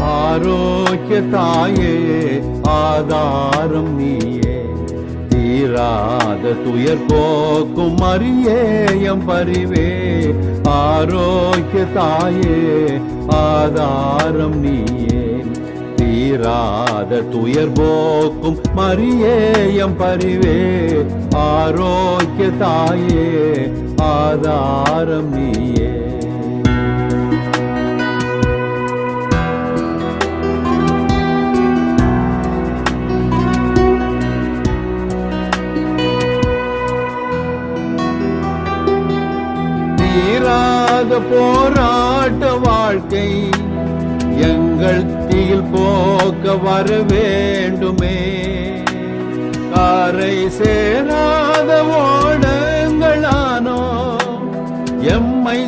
ஆரோக்கிய தாயே ஆதாரம் நீயே, தீராத துயர் போக்கும் மரியேயம் பரிவே. ஆரோக்கிய தாயே ஆதாரம் நீயே, தீராத துயர் போக்கும் மரியேயம் பரிவே. ஆரோக்கிய தாயே ஆதாரம் நீயே. தீராத போராட்ட வாழ்க்கை எங்கள் தீயில் போக்க வர வேண்டுமே. காரை சேராத ஓடங்களானோ எம்மை